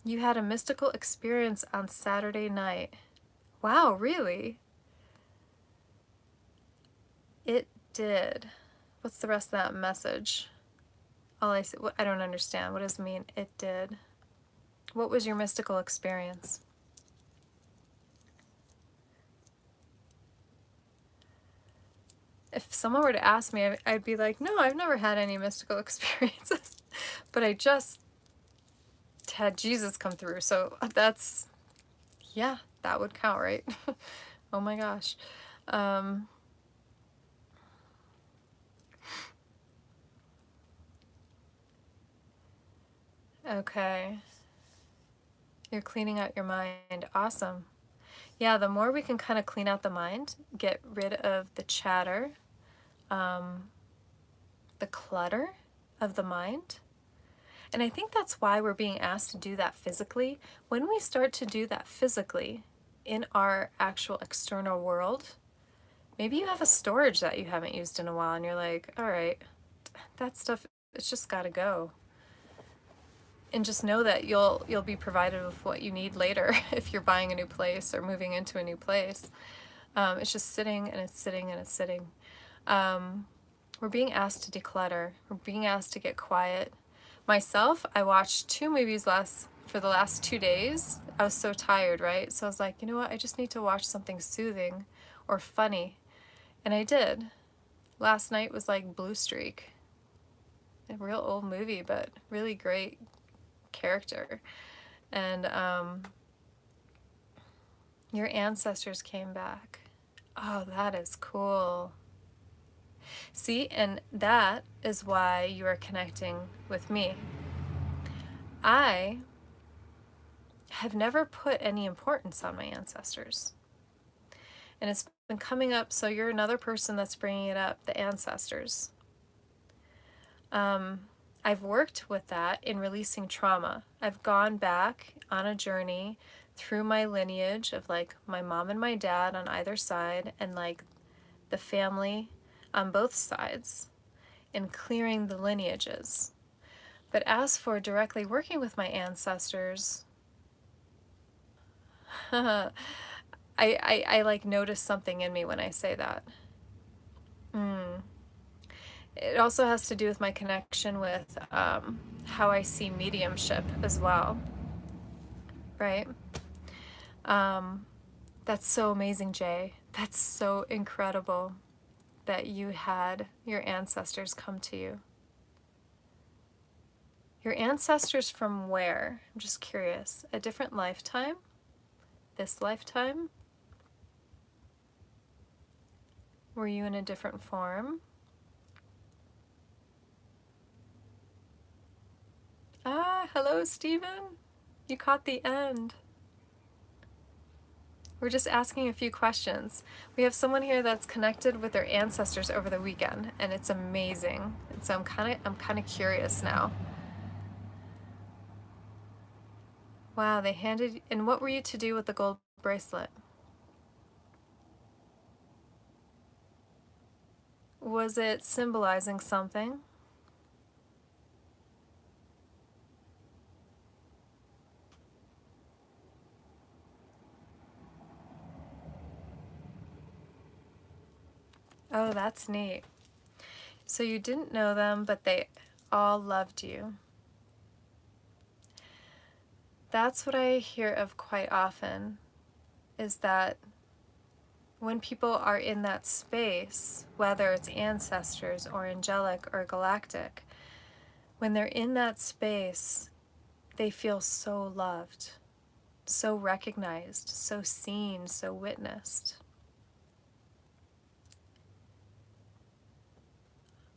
You had a mystical experience on Saturday night. Wow, really? It did. What's the rest of that message? All I see, I don't understand. What does it mean? It did. What was your mystical experience? If someone were to ask me, I'd be like, no, I've never had any mystical experiences. But I just had Jesus come through. So that's, yeah, that would count, right? Oh my gosh. Okay. You're cleaning out your mind. Awesome. Yeah, the more we can kind of clean out the mind, get rid of the chatter, the clutter of the mind. And I think that's why we're being asked to do that physically. When we start to do that physically in our actual external world, maybe you have a storage that you haven't used in a while and you're like, all right, that stuff, it's just got to go. And just know that you'll be provided with what you need later if you're buying a new place or moving into a new place. It's just sitting and it's sitting and it's sitting. We're being asked to declutter. We're being asked to get quiet. Myself, I watched 2 movies for the last 2 days. I was so tired, right? So I was like, you know what? I just need to watch something soothing or funny. And I did. Last night was like Blue Streak. A real old movie, but really great character. And your ancestors came back. Oh, that is cool. See, and that is why you are connecting with me. I have never put any importance on my ancestors. And it's been coming up, so you're another person that's bringing it up, the ancestors. I've worked with that in releasing trauma. I've gone back on a journey through my lineage of like my mom and my dad on either side and like the family on both sides and clearing the lineages. But as for directly working with my ancestors, I like notice something in me when I say that. It also has to do with my connection with how I see mediumship as well, right? Um, that's so amazing, Jay. That's so incredible that you had your ancestors come to you. Your ancestors from where? I'm just curious. A different lifetime? This lifetime? Were you in a different form? Ah, hello, Stephen. You caught the end. We're just asking a few questions. We have someone here that's connected with their ancestors over the weekend, and it's amazing. And so I'm kind of curious now. Wow, they handed. And what were you to do with the gold bracelet? Was it symbolizing something? Oh, that's neat. So you didn't know them, but they all loved you. That's what I hear of quite often, is that when people are in that space, whether it's ancestors or angelic or galactic, when they're in that space, they feel so loved, so recognized, so seen, so witnessed.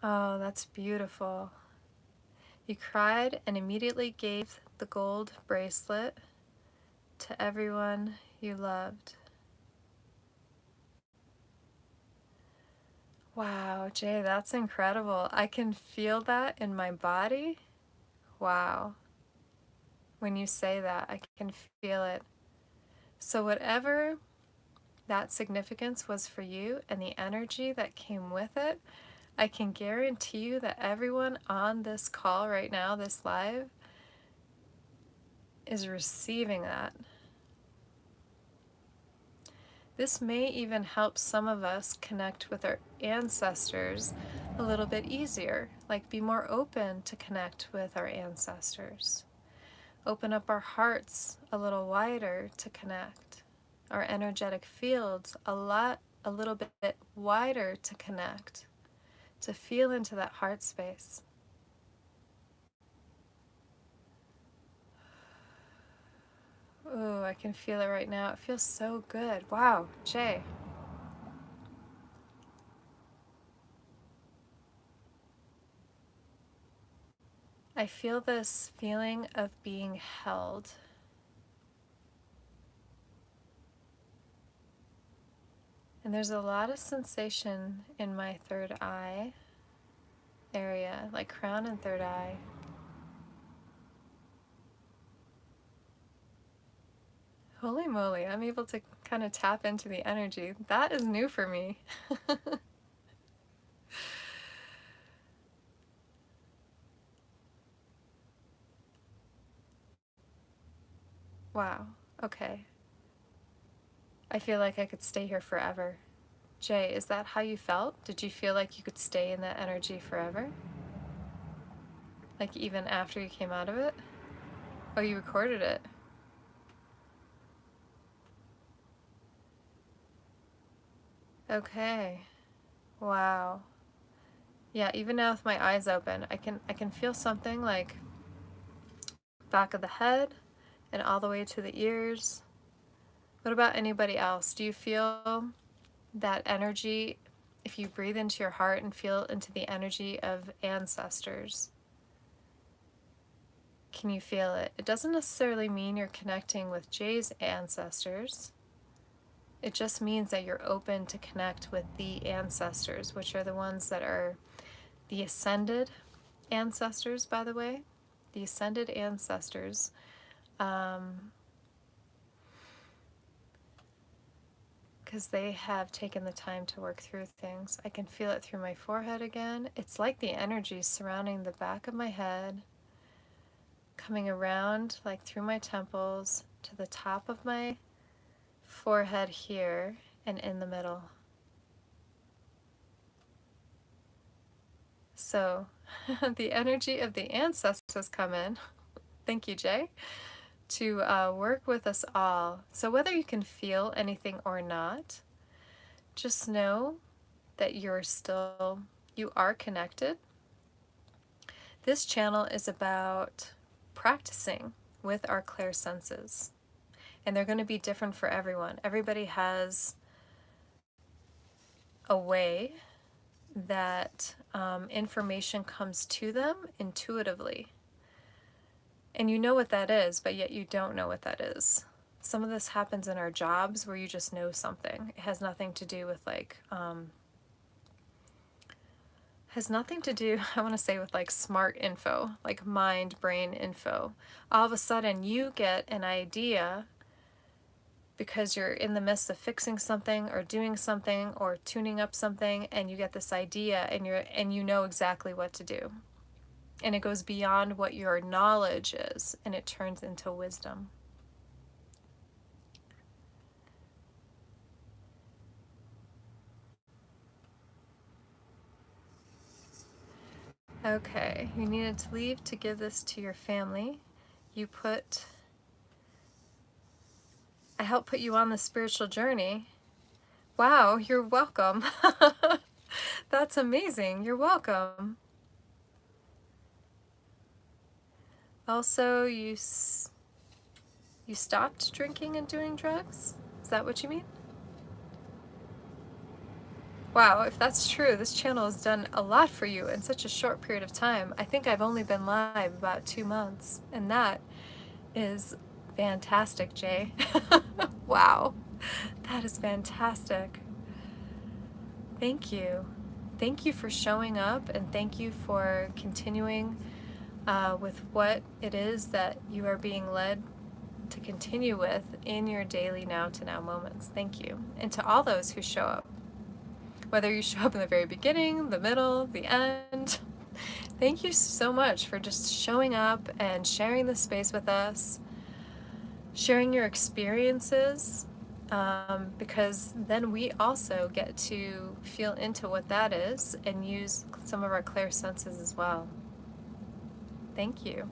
Oh, that's beautiful. You cried and immediately gave the gold bracelet to everyone you loved. Wow, Jay, that's incredible. I can feel that in my body. Wow. When you say that, I can feel it. So, whatever that significance was for you and the energy that came with it, I can guarantee you that everyone on this call right now, this live, is receiving that. This may even help some of us connect with our ancestors a little bit easier, like be more open to connect with our ancestors. Open up our hearts a little wider to connect. Our energetic fields a little bit wider to connect, to feel into that heart space. Oh, I can feel it right now. It feels so good. Wow, Jay. I feel this feeling of being held. And there's a lot of sensation in my third eye area, like crown and third eye. Holy moly, I'm able to kind of tap into the energy. That is new for me. Wow, okay. I feel like I could stay here forever. Jay, is that how you felt? Did you feel like you could stay in that energy forever? Like even after you came out of it? Oh, you recorded it. Okay. Wow. Yeah, even now with my eyes open, I can feel something like back of the head and all the way to the ears. What about anybody else? Do you feel that energy if you breathe into your heart and feel into the energy of ancestors? Can you feel it? It doesn't necessarily mean you're connecting with Jay's ancestors. It just means that you're open to connect with the ancestors, which are the ones that are the ascended ancestors, by the way. The ascended ancestors. Because they have taken the time to work through things. I can feel it through my forehead again. It's like the energy surrounding the back of my head, coming around like through my temples to the top of my forehead here and in the middle. So the energy of the ancestors come in. Thank you, Jay, to work with us all. So whether you can feel anything or not, just know that you are connected. This channel is about practicing with our clairsenses, and they're going to be different for everyone. Everybody has a way that information comes to them intuitively. And you know what that is, but yet you don't know what that is. Some of this happens in our jobs where you just know something. It has nothing to do with I want to say with like smart info, like mind, brain info. All of a sudden you get an idea because you're in the midst of fixing something or doing something or tuning up something, and you get this idea and you know exactly what to do. And it goes beyond what your knowledge is, and it turns into wisdom. Okay, you needed to leave to give this to your family. I helped put you on the spiritual journey. Wow, you're welcome. That's amazing. You're welcome. Also, you stopped drinking and doing drugs? Is that what you mean? Wow, if that's true, this channel has done a lot for you in such a short period of time. I think I've only been live about 2 months, and that is fantastic, Jay. Wow, that is fantastic. Thank you. Thank you for showing up, and thank you for continuing with what it is that you are being led to continue with in your daily now-to-now moments. Thank you. And to all those who show up, whether you show up in the very beginning, the middle, the end, thank you so much for just showing up and sharing the space with us, sharing your experiences, because then we also get to feel into what that is and use some of our clairsenses as well. Thank you.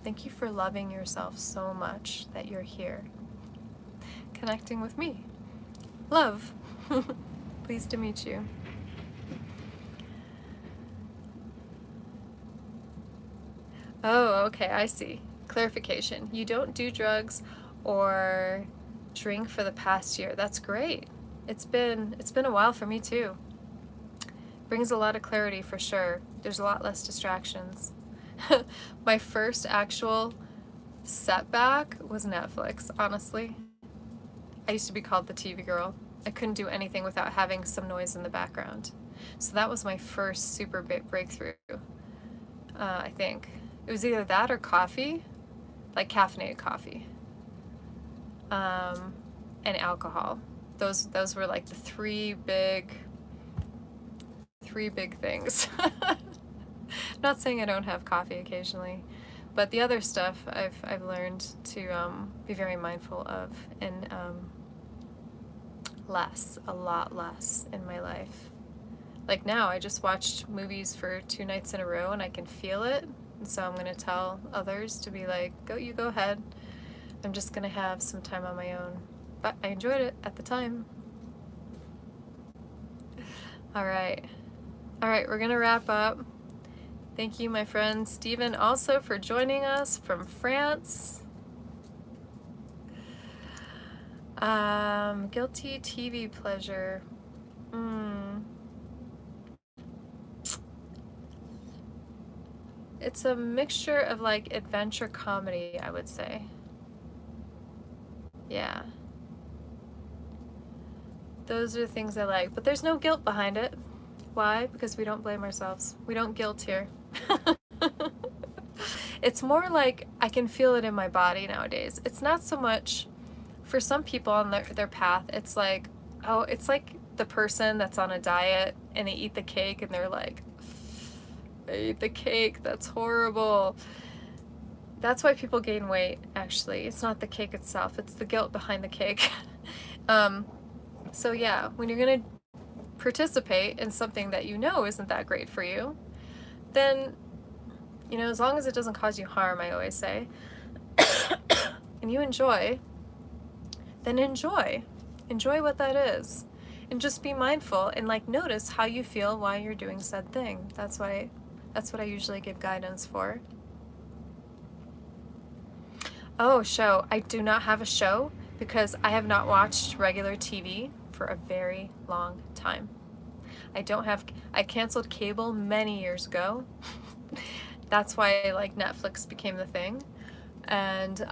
Thank you for loving yourself so much that you're here, connecting with me. Love. Pleased to meet you. Oh, okay, I see. Clarification. You don't do drugs or drink for the past year. That's great. It's been a while for me too. Brings a lot of clarity for sure. There's a lot less distractions. My first actual setback was Netflix, honestly. I used to be called the TV girl. I couldn't do anything without having some noise in the background. So that was my first super big breakthrough, I think. It was either that or coffee, like caffeinated coffee, and alcohol. Those were like the three big things. Not saying I don't have coffee occasionally, but the other stuff I've learned to be very mindful of, and a lot less in my life. Like now, I just watched movies for 2 nights in a row and I can feel it, and so I'm gonna tell others to be like, you go ahead. I'm just gonna have some time on my own. But I enjoyed it at the time. All right, we're gonna wrap up. Thank you, my friend Stephen, also for joining us from France. Guilty TV pleasure. It's a mixture of like adventure comedy, I would say. Yeah. Those are the things I like, but there's no guilt behind it. Why? Because we don't blame ourselves. We don't guilt here. It's more like I can feel it in my body nowadays. It's not so much for some people on their path. It's like, it's like the person that's on a diet and they eat the cake and they're like, I ate the cake, that's horrible. That's why people gain weight, actually. It's not the cake itself, it's the guilt behind the cake. So yeah, when you're gonna participate in something that you know isn't that great for you, then, you know, as long as it doesn't cause you harm, I always say, and you enjoy, then enjoy. Enjoy what that is. And just be mindful and like notice how you feel while you're doing said thing. That's what I usually give guidance for. Oh, show. I do not have a show because I have not watched regular TV for a very long time. I canceled cable many years ago. That's why like Netflix became the thing. And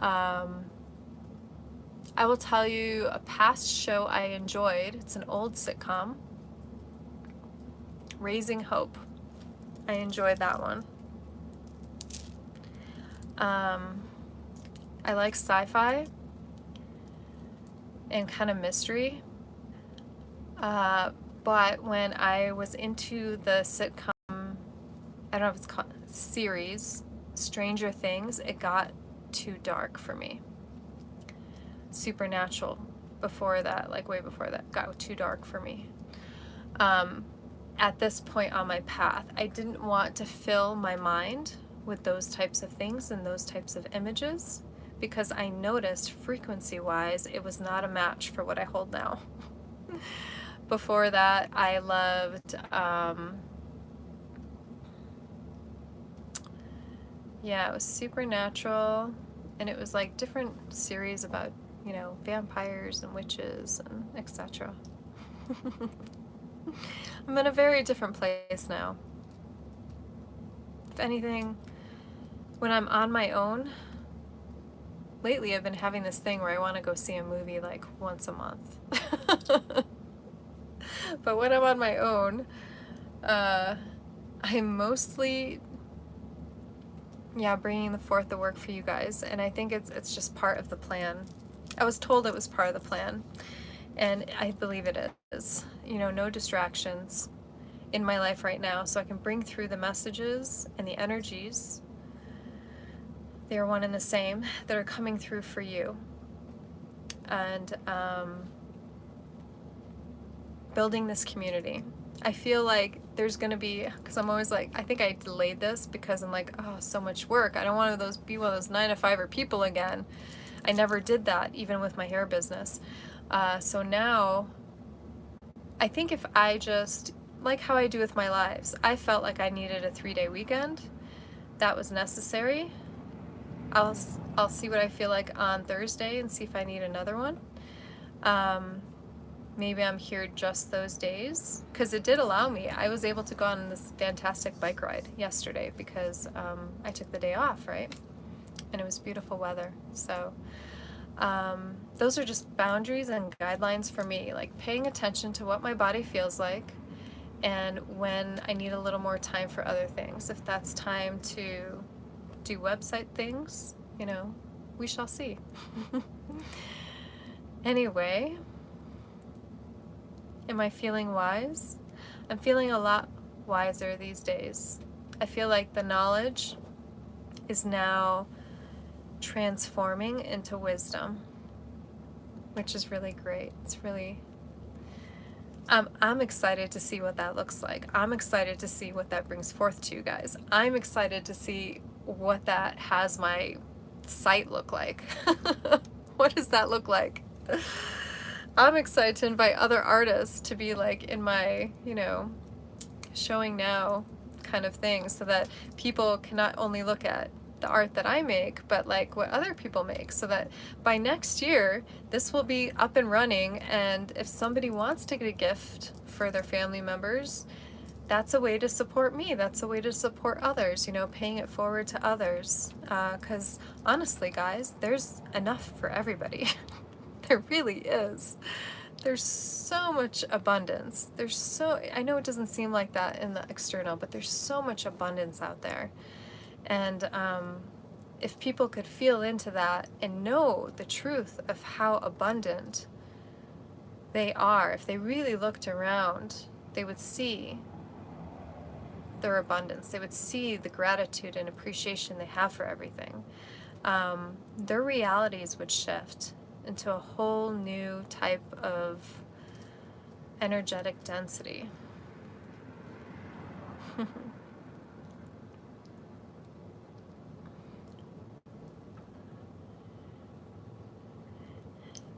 I will tell you a past show I enjoyed. It's an old sitcom, Raising Hope. I enjoyed that one. I like sci-fi and kind of mystery. But when I was into the sitcom, I don't know if it's called series, Stranger Things, it got too dark for me. Supernatural before that, like way before that, got too dark for me. At this point on my path, I didn't want to fill my mind with those types of things and those types of images because I noticed frequency-wise it was not a match for what I hold now. Before that, I loved, yeah, it was Supernatural, and it was like different series about, you know, vampires and witches and etc. I'm in a very different place now. If anything, when I'm on my own, lately I've been having this thing where I want to go see a movie like once a month. But when I'm on my own, I'm mostly, yeah, bringing forth the work for you guys, and I think it's just part of the plan. I was told it was part of the plan, and I believe it is. You know, no distractions in my life right now, so I can bring through the messages and the energies. They are one and the same that are coming through for you. And building this community. I feel like there's gonna be, because I'm always like, I think I delayed this because I'm like, oh, so much work. I don't want to be one of those 9-to-5er people again. I never did that, even with my hair business. So now, I think if I just, like how I do with my lives, I felt like I needed a 3-day weekend. That was necessary. I'll see what I feel like on Thursday and see if I need another one. Maybe I'm here just those days, because it did allow me. I was able to go on this fantastic bike ride yesterday because I took the day off, right? And it was beautiful weather. So those are just boundaries and guidelines for me, like paying attention to what my body feels like and when I need a little more time for other things. If that's time to do website things, you know, we shall see. Anyway, am I feeling wise? I'm feeling a lot wiser these days. I feel like the knowledge is now transforming into wisdom, which is really great. It's really, I'm excited to see what that looks like. I'm excited to see what that brings forth to you guys. I'm excited to see what that has my site look like. What does that look like? I'm excited to invite other artists to be like in my, you know, showing now kind of thing, so that people can not only look at the art that I make, but like what other people make, so that by next year this will be up and running, and if somebody wants to get a gift for their family members, that's a way to support me. That's a way to support others, you know, paying it forward to others. Because honestly, guys, there's enough for everybody. There really is. There's so much abundance. I know it doesn't seem like that in the external, but there's so much abundance out there. And if people could feel into that and know the truth of how abundant they are, if they really looked around, they would see their abundance. They would see the gratitude and appreciation they have for everything. Their realities would shift into a whole new type of energetic density.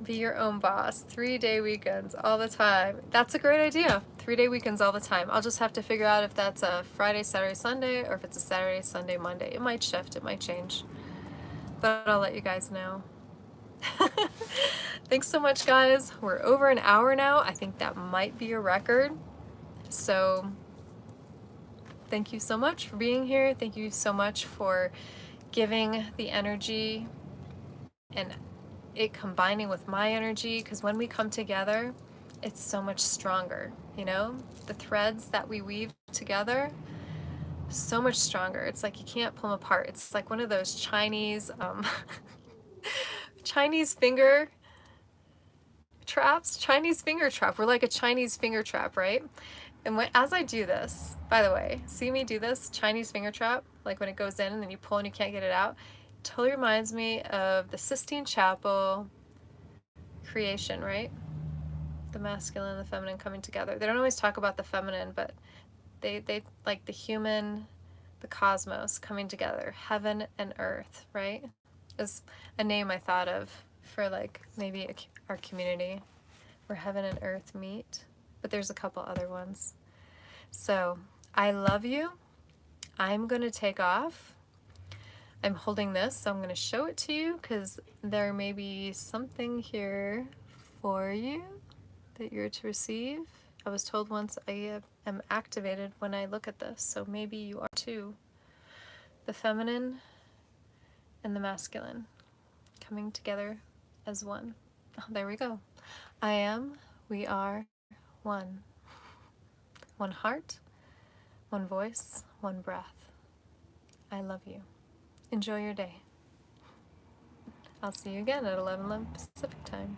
Be your own boss. 3-day weekends all the time. That's a great idea. 3-day weekends all the time. I'll just have to figure out if that's a Friday, Saturday, Sunday, or if it's a Saturday, Sunday, Monday. It might shift, it might change. But I'll let you guys know. Thanks so much, guys. We're over an hour now. I think that might be a record. So thank you so much for being here. Thank you so much for giving the energy and it combining with my energy, because when we come together, it's so much stronger, you know? The threads that we weave together, so much stronger. It's like you can't pull them apart. It's like one of those Chinese Chinese finger traps. Chinese finger trap. We're like a Chinese finger trap, right? And as I do this, by the way, see me do this Chinese finger trap, like when it goes in and then you pull and you can't get it out. Totally reminds me of the Sistine Chapel creation, right? The masculine and the feminine coming together. They don't always talk about the feminine, but they like the human, the cosmos coming together, heaven and earth, right? Is a name I thought of for like maybe our community where heaven and earth meet, but there's a couple other ones. So I love you. I'm gonna take off. I'm holding this, so I'm going to show it to you because there may be something here for you that you're to receive. I was told once I am activated when I look at this, so maybe you are too. The feminine and the masculine coming together as one. Oh, there we go. I am, we are one. One heart, one voice, one breath. I love you. Enjoy your day. I'll see you again at 11:11 Pacific time.